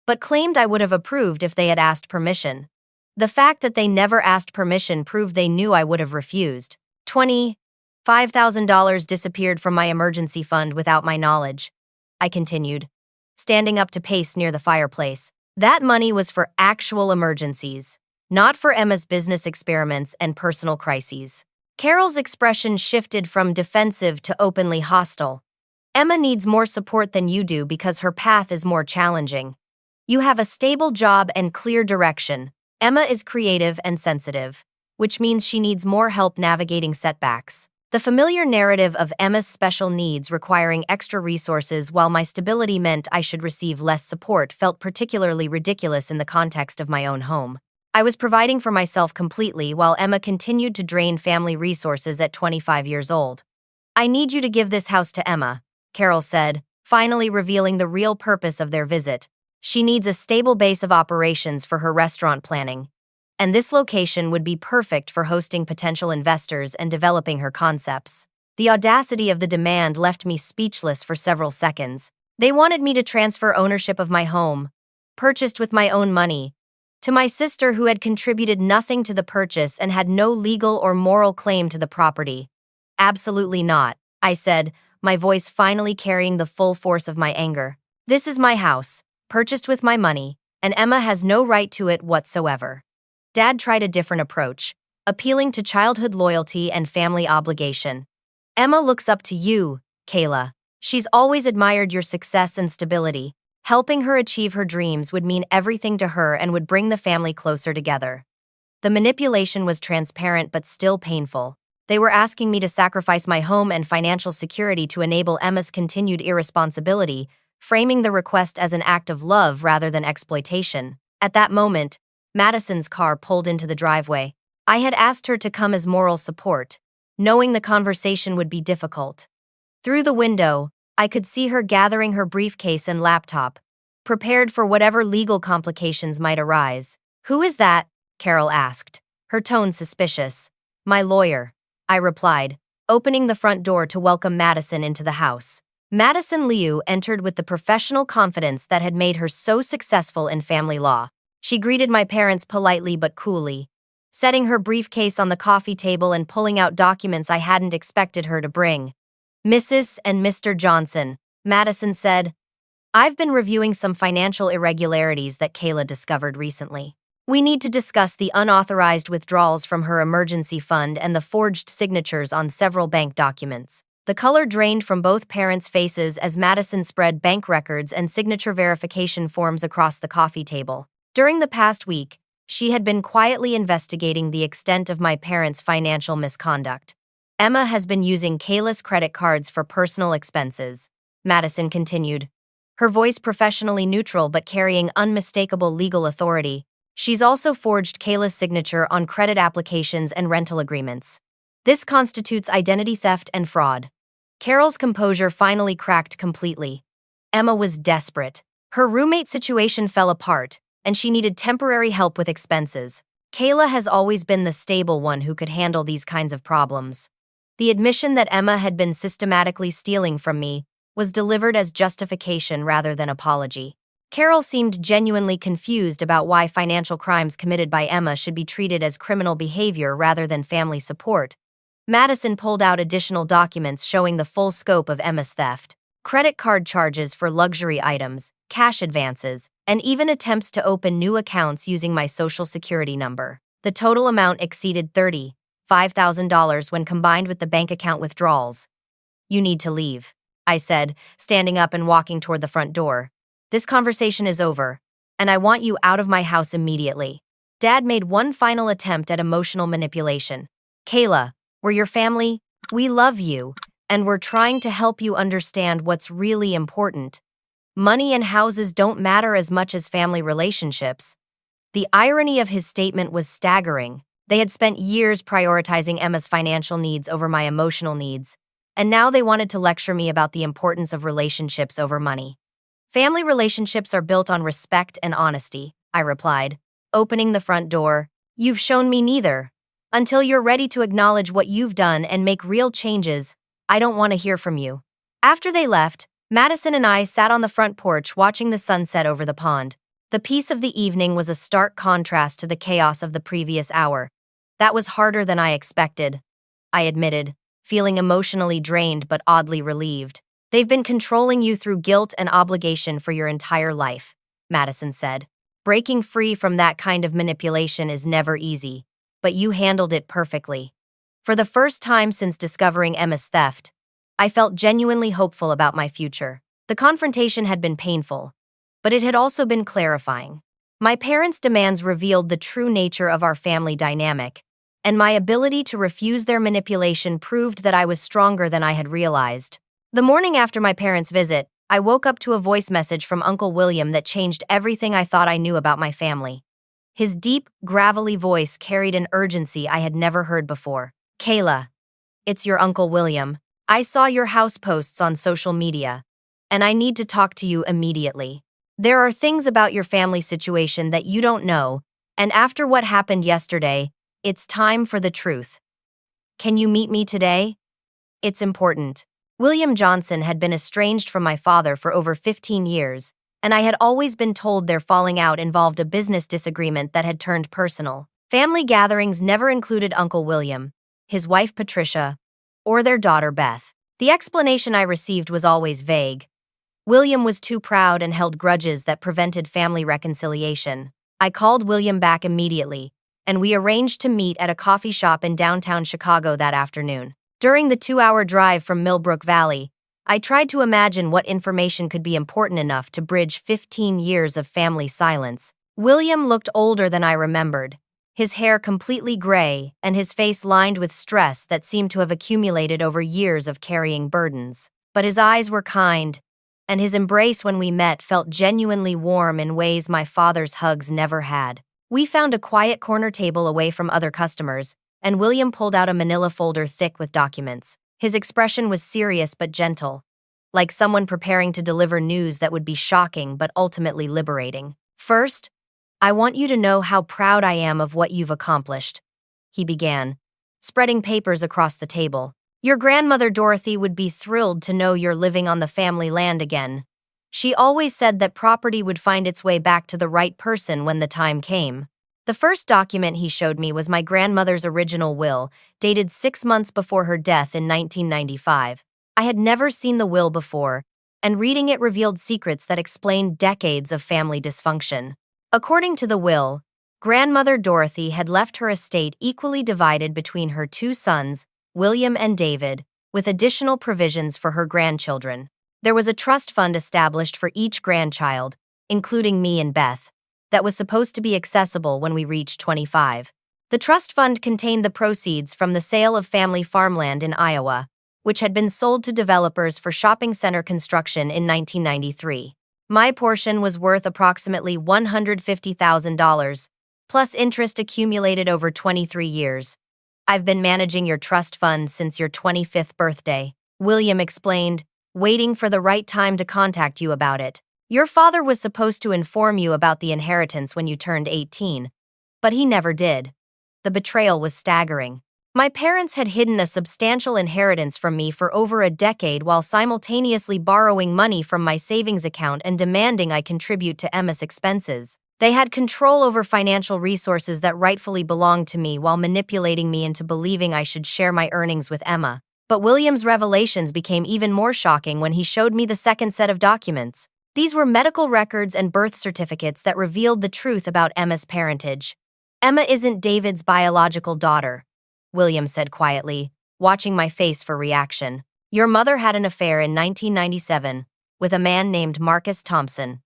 but claimed I would have approved if they had asked permission. The fact that they never asked permission proved they knew I would have refused. $25,000 disappeared from my emergency fund without my knowledge, I continued, standing up to pace near the fireplace. That money was for actual emergencies, not for Emma's business experiments and personal crises. Carol's expression shifted from defensive to openly hostile. Emma needs more support than you do because her path is more challenging. You have a stable job and clear direction. Emma is creative and sensitive, which means she needs more help navigating setbacks. The familiar narrative of Emma's special needs requiring extra resources while my stability meant I should receive less support felt particularly ridiculous in the context of my own home. I was providing for myself completely while Emma continued to drain family resources at 25 years old. I need you to give this house to Emma, Carol said, finally revealing the real purpose of their visit. She needs a stable base of operations for her restaurant planning, and this location would be perfect for hosting potential investors and developing her concepts. The audacity of the demand left me speechless for several seconds. They wanted me to transfer ownership of my home, purchased with my own money, to my sister who had contributed nothing to the purchase and had no legal or moral claim to the property. Absolutely not, I said, my voice finally carrying the full force of my anger. This is my house, purchased with my money, and Emma has no right to it whatsoever. Dad tried a different approach, appealing to childhood loyalty and family obligation. Emma looks up to you, Kayla. She's always admired your success and stability. Helping her achieve her dreams would mean everything to her and would bring the family closer together. The manipulation was transparent but still painful. They were asking me to sacrifice my home and financial security to enable Emma's continued irresponsibility, framing the request as an act of love rather than exploitation. At that moment, Madison's car pulled into the driveway. I had asked her to come as moral support, knowing the conversation would be difficult. Through the window, I could see her gathering her briefcase and laptop, prepared for whatever legal complications might arise. Who is that? Carol asked, her tone suspicious. My lawyer, I replied, opening the front door to welcome Madison into the house. Madison Liu entered with the professional confidence that had made her so successful in family law. She greeted my parents politely but coolly, setting her briefcase on the coffee table and pulling out documents I hadn't expected her to bring. Mrs. and Mr. Johnson, Madison said, I've been reviewing some financial irregularities that Kayla discovered recently. We need to discuss the unauthorized withdrawals from her emergency fund and the forged signatures on several bank documents. The color drained from both parents' faces as Madison spread bank records and signature verification forms across the coffee table. During the past week, she had been quietly investigating the extent of my parents' financial misconduct. Emma has been using Kayla's credit cards for personal expenses, Madison continued, her voice professionally neutral but carrying unmistakable legal authority. She's also forged Kayla's signature on credit applications and rental agreements. This constitutes identity theft and fraud. Carol's composure finally cracked completely. Emma was desperate. Her roommate situation fell apart, and she needed temporary help with expenses. Kayla has always been the stable one who could handle these kinds of problems. The admission that Emma had been systematically stealing from me was delivered as justification rather than apology. Carol seemed genuinely confused about why financial crimes committed by Emma should be treated as criminal behavior rather than family support. Madison pulled out additional documents showing the full scope of Emma's theft: credit card charges for luxury items, cash advances, and even attempts to open new accounts using my social security number. The total amount exceeded $35,000 when combined with the bank account withdrawals. "You need to leave," I said, standing up and walking toward the front door. "This conversation is over, and I want you out of my house immediately." Dad made one final attempt at emotional manipulation. "Kayla, we're your family, we love you, and we're trying to help you understand what's really important. Money and houses don't matter as much as family relationships." The irony of his statement was staggering. They had spent years prioritizing Emma's financial needs over my emotional needs, and now they wanted to lecture me about the importance of relationships over money. "Family relationships are built on respect and honesty," I replied, opening the front door. "You've shown me neither. Until you're ready to acknowledge what you've done and make real changes, I don't want to hear from you." After they left, Madison and I sat on the front porch watching the sunset over the pond. The peace of the evening was a stark contrast to the chaos of the previous hour. "That was harder than I expected," I admitted, feeling emotionally drained but oddly relieved. "They've been controlling you through guilt and obligation for your entire life," Madison said. "Breaking free from that kind of manipulation is never easy, but you handled it perfectly." For the first time since discovering Emma's theft, I felt genuinely hopeful about my future. The confrontation had been painful, but it had also been clarifying. My parents' demands revealed the true nature of our family dynamic, and my ability to refuse their manipulation proved that I was stronger than I had realized. The morning after my parents' visit, I woke up to a voice message from Uncle William that changed everything I thought I knew about my family. His deep, gravelly voice carried an urgency I had never heard before. "Kayla, it's your Uncle William. I saw your house posts on social media, and I need to talk to you immediately. There are things about your family situation that you don't know, and after what happened yesterday, it's time for the truth. Can you meet me today? It's important." William Johnson had been estranged from my father for over 15 years, and I had always been told their falling out involved a business disagreement that had turned personal. Family gatherings never included Uncle William, his wife Patricia, or their daughter Beth. The explanation I received was always vague. William was too proud and held grudges that prevented family reconciliation. I called William back immediately, and we arranged to meet at a coffee shop in downtown Chicago that afternoon. During the 2-hour drive from Millbrook Valley, I tried to imagine what information could be important enough to bridge 15 years of family silence. William looked older than I remembered, his hair completely gray and his face lined with stress that seemed to have accumulated over years of carrying burdens. But his eyes were kind, and his embrace when we met felt genuinely warm in ways my father's hugs never had. We found a quiet corner table away from other customers, and William pulled out a manila folder thick with documents. His expression was serious but gentle, like someone preparing to deliver news that would be shocking but ultimately liberating. "First, I want you to know how proud I am of what you've accomplished," he began, spreading papers across the table. "Your grandmother Dorothy would be thrilled to know you're living on the family land again. She always said that property would find its way back to the right person when the time came." The first document he showed me was my grandmother's original will, dated 6 months before her death in 1995. I had never seen the will before, and reading it revealed secrets that explained decades of family dysfunction. According to the will, grandmother Dorothy had left her estate equally divided between her 2 sons, William and David, with additional provisions for her grandchildren. There was a trust fund established for each grandchild, including me and Beth, that was supposed to be accessible when we reached 25. The trust fund contained the proceeds from the sale of family farmland in Iowa, which had been sold to developers for shopping center construction in 1993. My portion was worth approximately $150,000, plus interest accumulated over 23 years. I've been managing your trust fund since your 25th birthday, William explained, waiting for the right time to contact you about it. Your father was supposed to inform you about the inheritance when you turned 18, but he never did. The betrayal was staggering. My parents had hidden a substantial inheritance from me for over a decade while simultaneously borrowing money from my savings account and demanding I contribute to Emma's expenses. They had control over financial resources that rightfully belonged to me while manipulating me into believing I should share my earnings with Emma. But William's revelations became even more shocking when he showed me the second set of documents. These were medical records and birth certificates that revealed the truth about Emma's parentage. Emma isn't David's biological daughter, William said quietly, watching my face for reaction. Your mother had an affair in 1997 with a man named Marcus Thompson.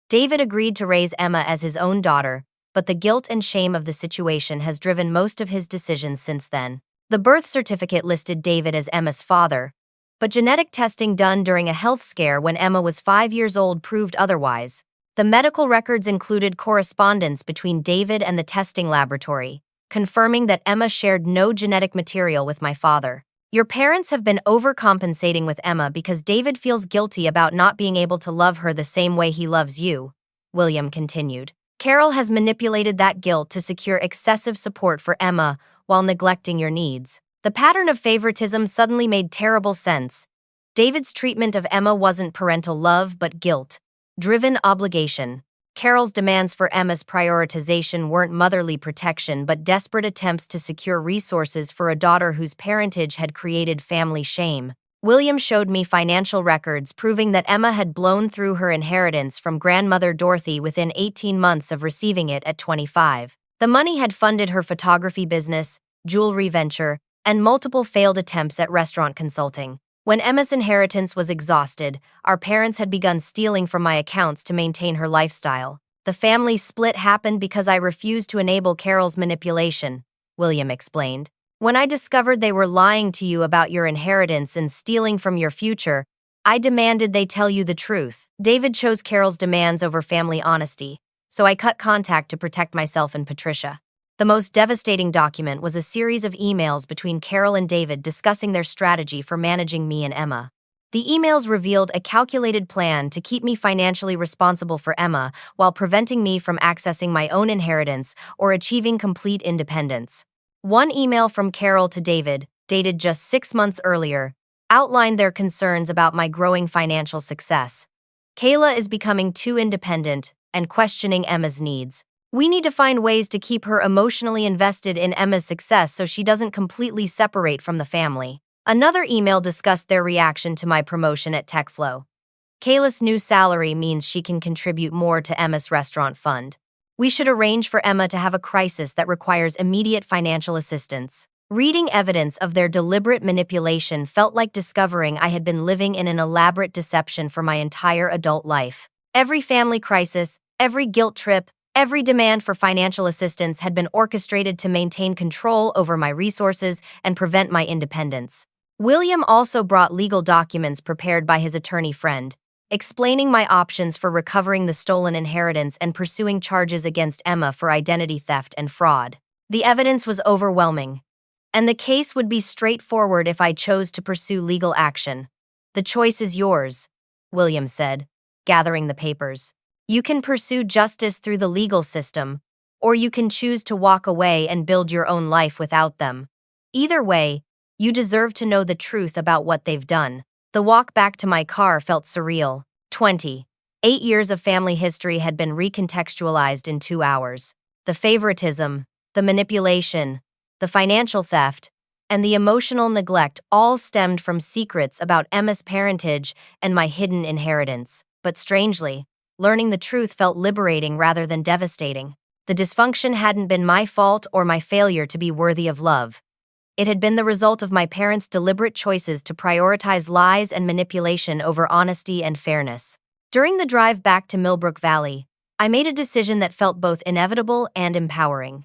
David agreed to raise Emma as his own daughter, but the guilt and shame of the situation has driven most of his decisions since then. The birth certificate listed David as Emma's father, but genetic testing done during a health scare when Emma was 5 years old proved otherwise. The medical records included correspondence between David and the testing laboratory, confirming that Emma shared no genetic material with my father. Your parents have been overcompensating with Emma because David feels guilty about not being able to love her the same way he loves you, William continued. Carol has manipulated that guilt to secure excessive support for Emma while neglecting your needs. The pattern of favoritism suddenly made terrible sense. David's treatment of Emma wasn't parental love but guilt-driven obligation. Carol's demands for Emma's prioritization weren't motherly protection but desperate attempts to secure resources for a daughter whose parentage had created family shame. William showed me financial records proving that Emma had blown through her inheritance from grandmother Dorothy within 18 months of receiving it at 25. The money had funded her photography business, jewelry venture, and multiple failed attempts at restaurant consulting. When Emma's inheritance was exhausted, our parents had begun stealing from my accounts to maintain her lifestyle. The family split happened because I refused to enable Carol's manipulation, William explained. When I discovered they were lying to you about your inheritance and stealing from your future, I demanded they tell you the truth. David chose Carol's demands over family honesty, so I cut contact to protect myself and Patricia. The most devastating document was a series of emails between Carol and David discussing their strategy for managing me and Emma. The emails revealed a calculated plan to keep me financially responsible for Emma while preventing me from accessing my own inheritance or achieving complete independence. One email from Carol to David, dated just 6 months earlier, outlined their concerns about my growing financial success. Kayla is becoming too independent and questioning Emma's needs. We need to find ways to keep her emotionally invested in Emma's success so she doesn't completely separate from the family. Another email discussed their reaction to my promotion at TechFlow. Kayla's new salary means she can contribute more to Emma's restaurant fund. We should arrange for Emma to have a crisis that requires immediate financial assistance. Reading evidence of their deliberate manipulation felt like discovering I had been living in an elaborate deception for my entire adult life. Every family crisis, every guilt trip, every demand for financial assistance had been orchestrated to maintain control over my resources and prevent my independence. William also brought legal documents prepared by his attorney friend, explaining my options for recovering the stolen inheritance and pursuing charges against Emma for identity theft and fraud. The evidence was overwhelming, and the case would be straightforward if I chose to pursue legal action. The choice is yours, William said, gathering the papers. You can pursue justice through the legal system, or you can choose to walk away and build your own life without them. Either way, you deserve to know the truth about what they've done. The walk back to my car felt surreal. 8 years of family history had been recontextualized in 2 hours. The favoritism, the manipulation, the financial theft, and the emotional neglect all stemmed from secrets about Emma's parentage and my hidden inheritance. But strangely, learning the truth felt liberating rather than devastating. The dysfunction hadn't been my fault or my failure to be worthy of love. It had been the result of my parents' deliberate choices to prioritize lies and manipulation over honesty and fairness. During the drive back to Millbrook Valley, I made a decision that felt both inevitable and empowering.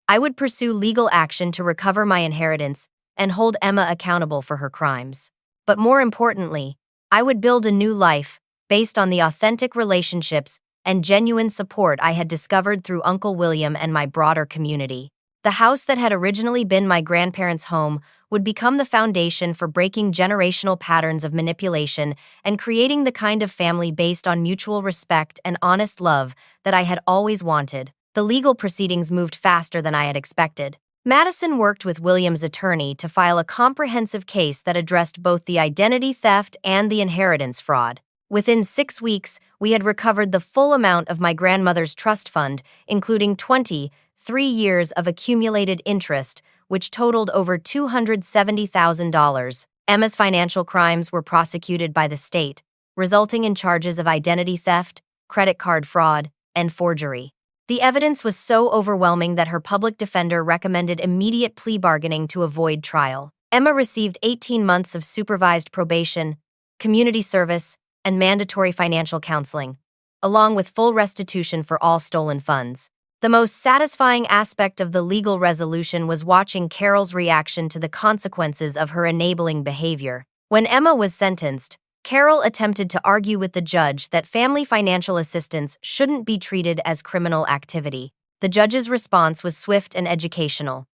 I would pursue legal action to recover my inheritance and hold Emma accountable for her crimes. But more importantly, I would build a new life based on the authentic relationships and genuine support I had discovered through Uncle William and my broader community. The house that had originally been my grandparents' home would become the foundation for breaking generational patterns of manipulation and creating the kind of family based on mutual respect and honest love that I had always wanted. The legal proceedings moved faster than I had expected. Madison worked with William's attorney to file a comprehensive case that addressed both the identity theft and the inheritance fraud. Within 6 weeks, we had recovered the full amount of my grandmother's trust fund, including 23 years of accumulated interest, which totaled over $270,000. Emma's financial crimes were prosecuted by the state, resulting in charges of identity theft, credit card fraud, and forgery. The evidence was so overwhelming that her public defender recommended immediate plea bargaining to avoid trial. Emma received 18 months of supervised probation, community service, and mandatory financial counseling, along with full restitution for all stolen funds. The most satisfying aspect of the legal resolution was watching Carol's reaction to the consequences of her enabling behavior. When Emma was sentenced, Carol attempted to argue with the judge that family financial assistance shouldn't be treated as criminal activity. The judge's response was swift and educational.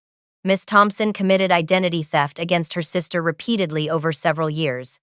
Miss Thompson committed identity theft against her sister repeatedly over several years.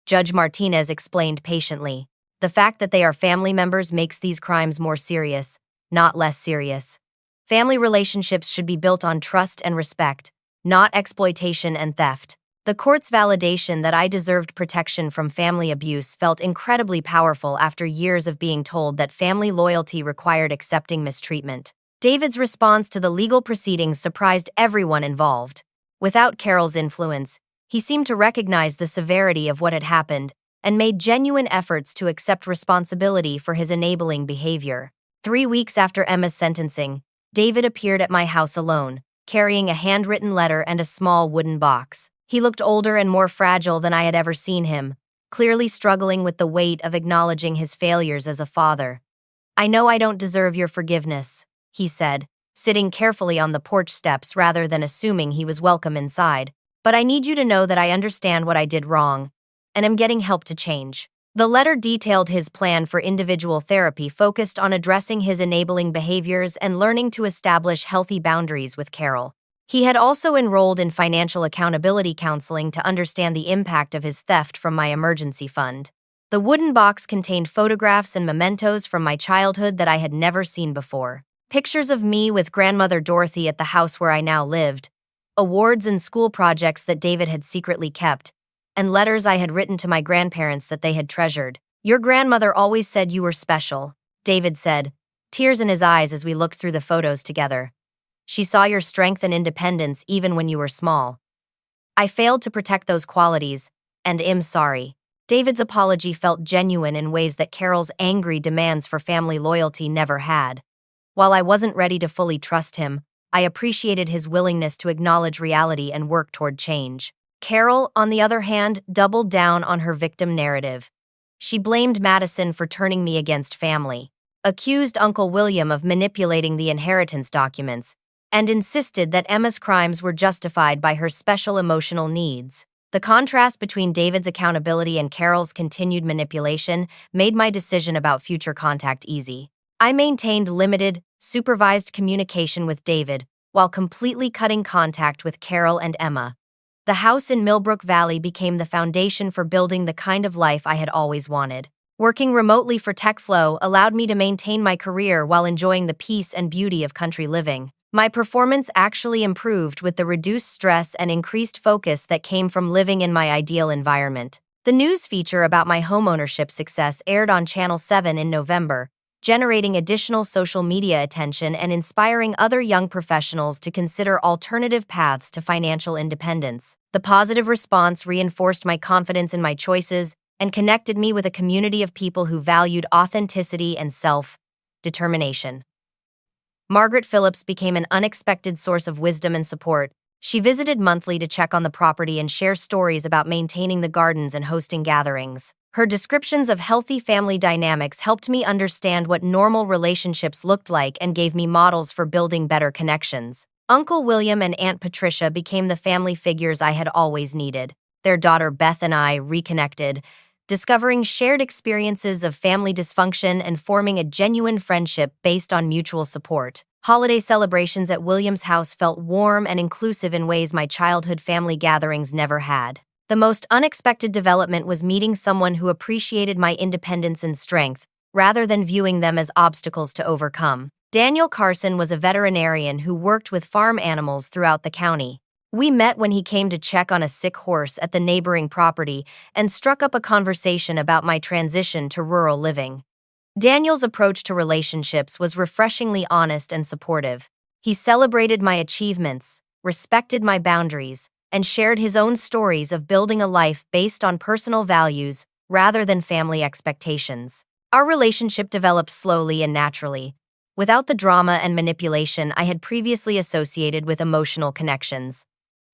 Judge Martinez explained patiently, "The fact that they are family members makes these crimes more serious, not less serious. Family relationships should be built on trust and respect, not exploitation and theft." The court's validation that I deserved protection from family abuse felt incredibly powerful after years of being told that family loyalty required accepting mistreatment. David's response to the legal proceedings surprised everyone involved. Without Carol's influence, he seemed to recognize the severity of what had happened and made genuine efforts to accept responsibility for his enabling behavior. 3 weeks after Emma's sentencing, David appeared at my house alone, carrying a handwritten letter and a small wooden box. He looked older and more fragile than I had ever seen him, clearly struggling with the weight of acknowledging his failures as a father. "I know I don't deserve your forgiveness," he said, sitting carefully on the porch steps rather than assuming he was welcome inside. "But I need you to know that I understand what I did wrong, and am getting help to change." The letter detailed his plan for individual therapy focused on addressing his enabling behaviors and learning to establish healthy boundaries with Carol. He had also enrolled in financial accountability counseling to understand the impact of his theft from my emergency fund. The wooden box contained photographs and mementos from my childhood that I had never seen before. Pictures of me with grandmother Dorothy at the house where I now lived, awards and school projects that David had secretly kept, and letters I had written to my grandparents that they had treasured. "Your grandmother always said you were special," David said, tears in his eyes as we looked through the photos together. "She saw your strength and independence even when you were small. I failed to protect those qualities, and am sorry." David's apology felt genuine in ways that Carol's angry demands for family loyalty never had. While I wasn't ready to fully trust him, I appreciated his willingness to acknowledge reality and work toward change. Carol, on the other hand, doubled down on her victim narrative. She blamed Madison for turning me against family, accused Uncle William of manipulating the inheritance documents, and insisted that Emma's crimes were justified by her special emotional needs. The contrast between David's accountability and Carol's continued manipulation made my decision about future contact easy. I maintained limited, supervised communication with David while completely cutting contact with Carol and Emma. The house in Millbrook Valley became the foundation for building the kind of life I had always wanted. Working remotely for TechFlow allowed me to maintain my career while enjoying the peace and beauty of country living. My performance actually improved with the reduced stress and increased focus that came from living in my ideal environment. The news feature about my homeownership success aired on Channel 7 in November, generating additional social media attention and inspiring other young professionals to consider alternative paths to financial independence. The positive response reinforced my confidence in my choices and connected me with a community of people who valued authenticity and self-determination. Margaret Phillips became an unexpected source of wisdom and support, She visited monthly to check on the property and share stories about maintaining the gardens and hosting gatherings. Her descriptions of healthy family dynamics helped me understand what normal relationships looked like and gave me models for building better connections. Uncle William and Aunt Patricia became the family figures I had always needed. Their daughter Beth and I reconnected, discovering shared experiences of family dysfunction and forming a genuine friendship based on mutual support. Holiday celebrations at William's house felt warm and inclusive in ways my childhood family gatherings never had. The most unexpected development was meeting someone who appreciated my independence and strength, rather than viewing them as obstacles to overcome. Daniel Carson was a veterinarian who worked with farm animals throughout the county. We met when he came to check on a sick horse at the neighboring property and struck up a conversation about my transition to rural living. Daniel's approach to relationships was refreshingly honest and supportive. He celebrated my achievements, respected my boundaries, and shared his own stories of building a life based on personal values rather than family expectations. Our relationship developed slowly and naturally, without the drama and manipulation I had previously associated with emotional connections.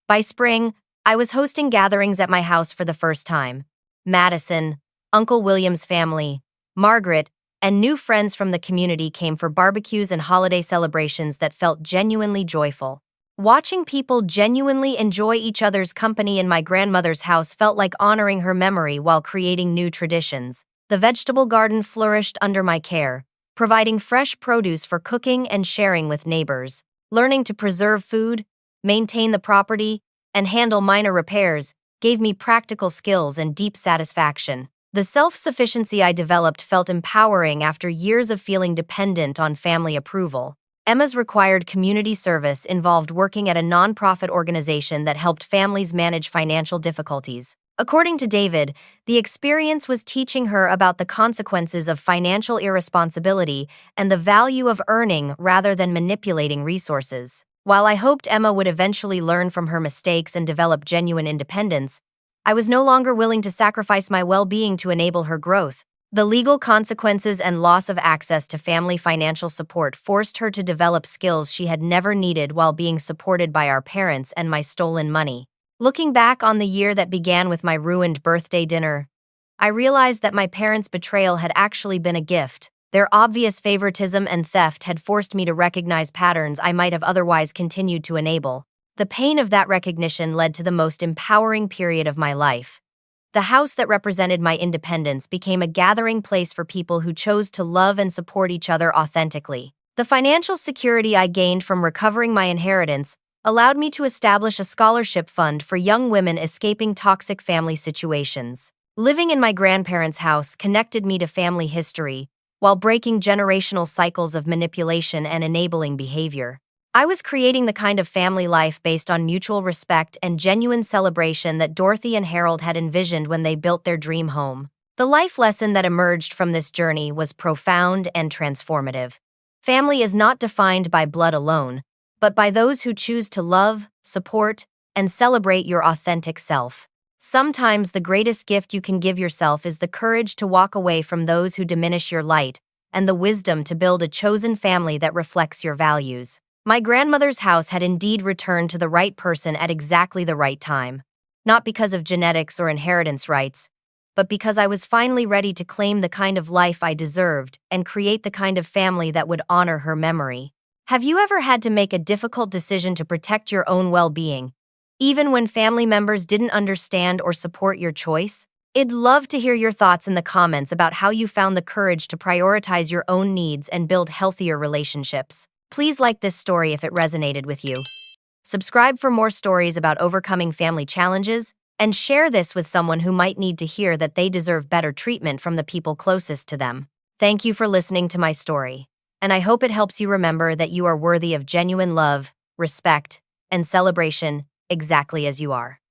By spring, I was hosting gatherings at my house for the first time. Madison, Uncle William's family, Margaret, and new friends from the community came for barbecues and holiday celebrations that felt genuinely joyful. Watching people genuinely enjoy each other's company in my grandmother's house felt like honoring her memory while creating new traditions. The vegetable garden flourished under my care, providing fresh produce for cooking and sharing with neighbors. Learning to preserve food, maintain the property, and handle minor repairs gave me practical skills and deep satisfaction. The self-sufficiency I developed felt empowering after years of feeling dependent on family approval. Emma's required community service involved working at a nonprofit organization that helped families manage financial difficulties. According to David, the experience was teaching her about the consequences of financial irresponsibility and the value of earning rather than manipulating resources. While I hoped Emma would eventually learn from her mistakes and develop genuine independence, I was no longer willing to sacrifice my well-being to enable her growth. The legal consequences and loss of access to family financial support forced her to develop skills she had never needed while being supported by our parents and my stolen money. Looking back on the year that began with my ruined birthday dinner, I realized that my parents' betrayal had actually been a gift. Their obvious favoritism and theft had forced me to recognize patterns I might have otherwise continued to enable. The pain of that recognition led to the most empowering period of my life. The house that represented my independence became a gathering place for people who chose to love and support each other authentically. The financial security I gained from recovering my inheritance allowed me to establish a scholarship fund for young women escaping toxic family situations. Living in my grandparents' house connected me to family history, while breaking generational cycles of manipulation and enabling behavior. I was creating the kind of family life based on mutual respect and genuine celebration that Dorothy and Harold had envisioned when they built their dream home. The life lesson that emerged from this journey was profound and transformative. Family is not defined by blood alone, but by those who choose to love, support, and celebrate your authentic self. Sometimes the greatest gift you can give yourself is the courage to walk away from those who diminish your light, and the wisdom to build a chosen family that reflects your values. My grandmother's house had indeed returned to the right person at exactly the right time, not because of genetics or inheritance rights, but because I was finally ready to claim the kind of life I deserved and create the kind of family that would honor her memory. Have you ever had to make a difficult decision to protect your own well-being, even when family members didn't understand or support your choice? I'd love to hear your thoughts in the comments about how you found the courage to prioritize your own needs and build healthier relationships. Please like this story if it resonated with you. Subscribe for more stories about overcoming family challenges, and share this with someone who might need to hear that they deserve better treatment from the people closest to them. Thank you for listening to my story, and I hope it helps you remember that you are worthy of genuine love, respect, and celebration exactly as you are.